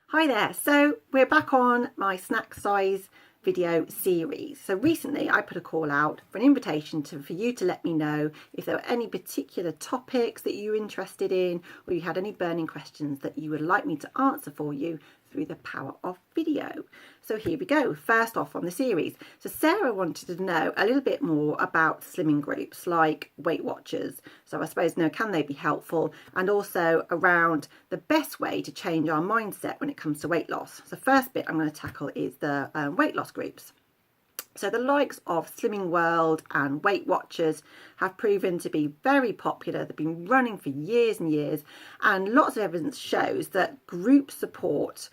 Hi there, so we're back on my snack size video series. So recently I put a call out for an invitation for you to let me know if there were any particular topics that you're interested in, or you had any burning questions that you would like me to answer for you through the power of video. So here we go. First off on the series. So Sarah wanted to know a little bit more about slimming groups like Weight Watchers. So I suppose, can they be helpful? And also around the best way to change our mindset when it comes to weight loss. So first bit I'm going to tackle is the weight loss groups. So the likes of Slimming World and Weight Watchers have proven to be very popular. They've been running for years and years, and lots of evidence shows that group support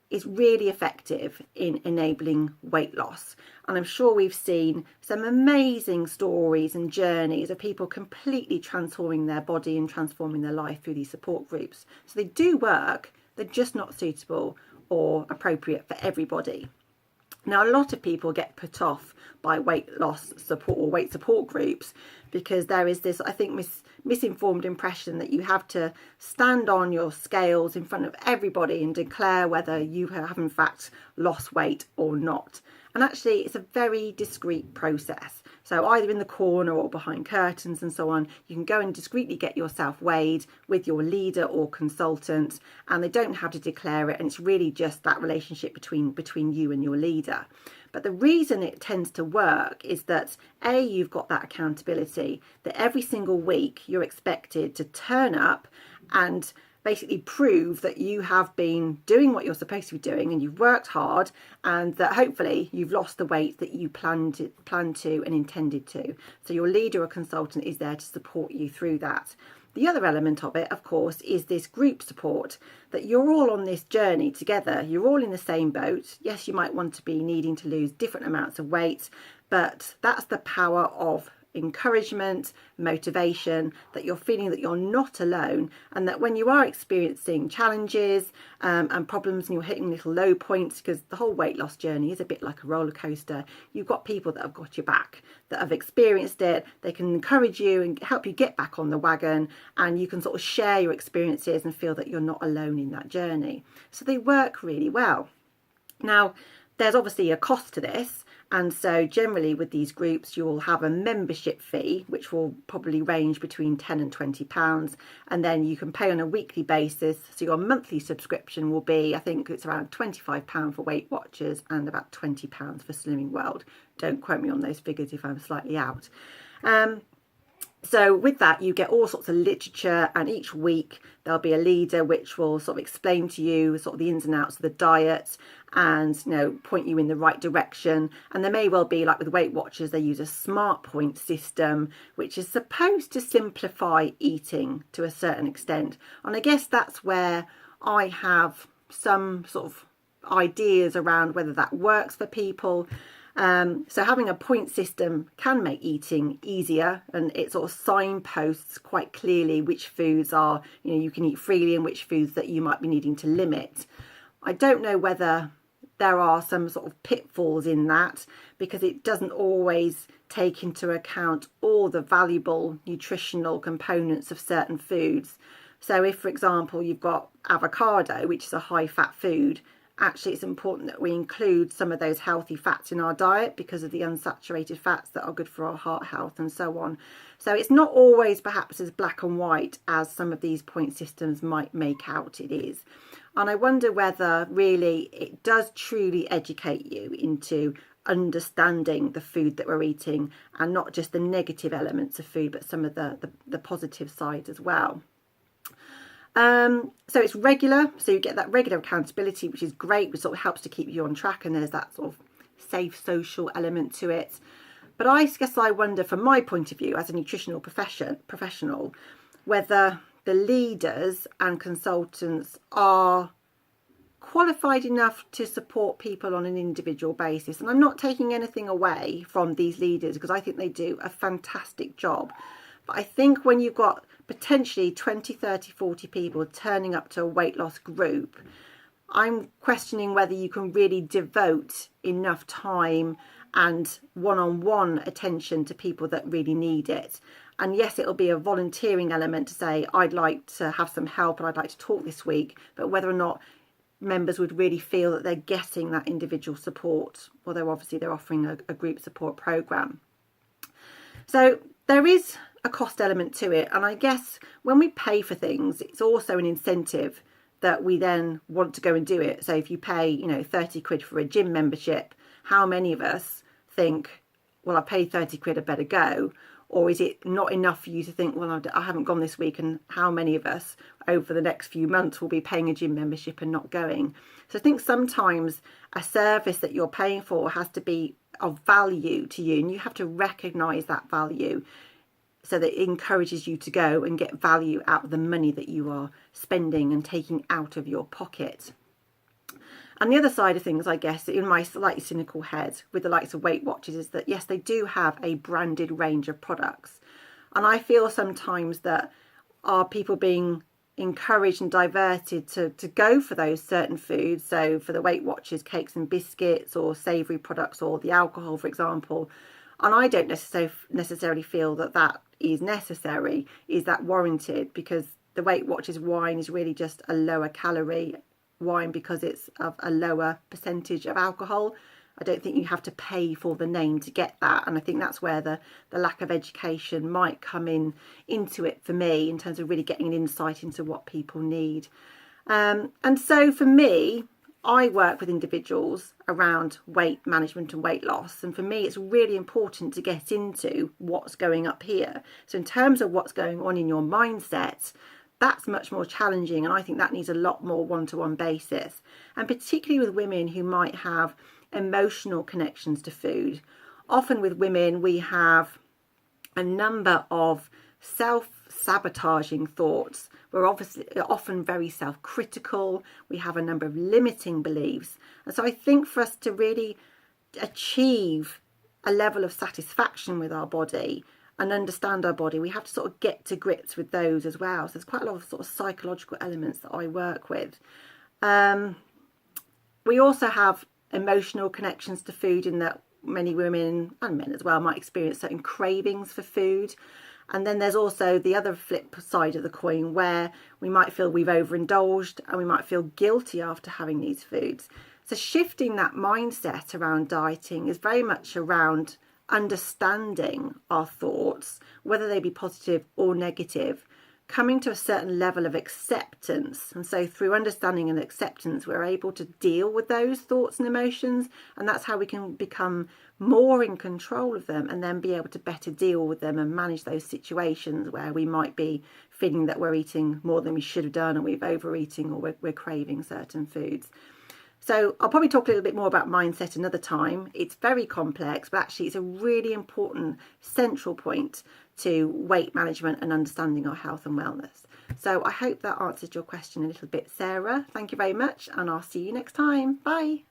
is really effective in enabling weight loss. And I'm sure we've seen some amazing stories and journeys of people completely transforming their body and transforming their life through these support groups. So they do work, they're just not suitable or appropriate for everybody. Now, a lot of people get put off by weight loss support or weight support groups because there is this, I think, misinformed impression that you have to stand on your scales in front of everybody and declare whether you have in fact lost weight or not. And actually, it's a very discreet process. So either in the corner or behind curtains and so on, you can go and discreetly get yourself weighed with your leader or consultant, and they don't have to declare it. And it's really just that relationship between you and your leader. But the reason it tends to work is that you've got that accountability, that every single week you're expected to turn up and basically prove that you have been doing what you're supposed to be doing and you've worked hard, and that hopefully you've lost the weight that you planned to and intended to. So your leader or consultant is there to support you through that. The other element of it, of course, is this group support, that you're all on this journey together. You're all in the same boat. Yes, you might want to be needing to lose different amounts of weight, but that's the power of encouragement, motivation, that you're feeling that you're not alone, and that when you are experiencing challenges and problems and you're hitting little low points, because the whole weight loss journey is a bit like a roller coaster, you've got people that have got your back, that have experienced it. They can encourage you and help you get back on the wagon, and you can sort of share your experiences and feel that you're not alone in that journey. So they work really well. Now, there's obviously a cost to this, and so generally with these groups you'll have a membership fee which will probably range between £10 and £20, and then you can pay on a weekly basis. So your monthly subscription will be, I think it's around £25 for Weight Watchers and about £20 for Slimming World. Don't quote me on those figures if I'm slightly out. So with that, you get all sorts of literature, and each week there'll be a leader which will sort of explain to you sort of the ins and outs of the diet and point you in the right direction. And there may well be, like with Weight Watchers, they use a smart point system which is supposed to simplify eating to a certain extent. And I guess that's where I have some sort of ideas around whether that works for people. So having a point system can make eating easier, and it sort of signposts quite clearly which foods are, you can eat freely and which foods that you might be needing to limit. I don't know whether there are some sort of pitfalls in that, because it doesn't always take into account all the valuable nutritional components of certain foods. So if, for example, you've got avocado, which is a high fat food, actually it's important that we include some of those healthy fats in our diet because of the unsaturated fats that are good for our heart health and so on. So it's not always perhaps as black and white as some of these point systems might make out it is. And I wonder whether really it does truly educate you into understanding the food that we're eating, and not just the negative elements of food, but some of the positive side as well. So it's regular, so you get that regular accountability, which is great, which sort of helps to keep you on track, and there's that sort of safe social element to it. But I guess I wonder, from my point of view as a nutritional professional, whether the leaders and consultants are qualified enough to support people on an individual basis. And I'm not taking anything away from these leaders, because I think they do a fantastic job. But I think when you've got potentially 20, 30, 40 people turning up to a weight loss group, I'm questioning whether you can really devote enough time and one-on-one attention to people that really need it. And yes, it'll be a volunteering element to say, I'd like to have some help and I'd like to talk this week, but whether or not members would really feel that they're getting that individual support, although obviously they're offering a group support program. So there is a cost element to it, and I guess when we pay for things, it's also an incentive that we then want to go and do it. So if you pay, you know, 30 quid for a gym membership, how many of us think, well, I paid 30 quid, I better go? Or is it not enough for you to think, well, I haven't gone this week, and how many of us over the next few months will be paying a gym membership and not going? So I think sometimes a service that you're paying for has to be of value to you, and you have to recognise that value so that it encourages you to go and get value out of the money that you are spending and taking out of your pocket. And the other side of things, I guess, in my slightly cynical head with the likes of Weight Watchers, is that yes, they do have a branded range of products. And I feel sometimes that are people being encouraged and diverted to go for those certain foods? So for the Weight Watchers, cakes and biscuits, or savoury products, or the alcohol, for example. And I don't necessarily feel that that is necessary, is that warranted, because the Weight Watchers wine is really just a lower calorie wine because it's of a lower percentage of alcohol. I don't think you have to pay for the name to get that, and I think that's where the lack of education might come into it for me, in terms of really getting an insight into what people need. And so for me, I work with individuals around weight management and weight loss, and for me it's really important to get into what's going up here. So in terms of what's going on in your mindset, that's much more challenging, and I think that needs a lot more one-to-one basis, and particularly with women who might have emotional connections to food. Often with women we have a number of self-sabotaging thoughts. We're often very self-critical. We have a number of limiting beliefs, and so I think for us to really achieve a level of satisfaction with our body and understand our body, we have to sort of get to grips with those as well. So there's quite a lot of sort of psychological elements that I work with. We also have emotional connections to food, in that many women and men as well might experience certain cravings for food. And then there's also the other flip side of the coin, where we might feel we've overindulged and we might feel guilty after having these foods. So shifting that mindset around dieting is very much around understanding our thoughts, whether they be positive or negative, coming to a certain level of acceptance. And so through understanding and acceptance, we're able to deal with those thoughts and emotions, and that's how we can become more in control of them, and then be able to better deal with them and manage those situations where we might be feeling that we're eating more than we should have done, and we've overeating, or we're craving certain foods. So I'll probably talk a little bit more about mindset another time. It's very complex, but actually it's a really important central point to weight management and understanding our health and wellness. So I hope that answered your question a little bit, Sarah. Thank you very much, and I'll see you next time. Bye.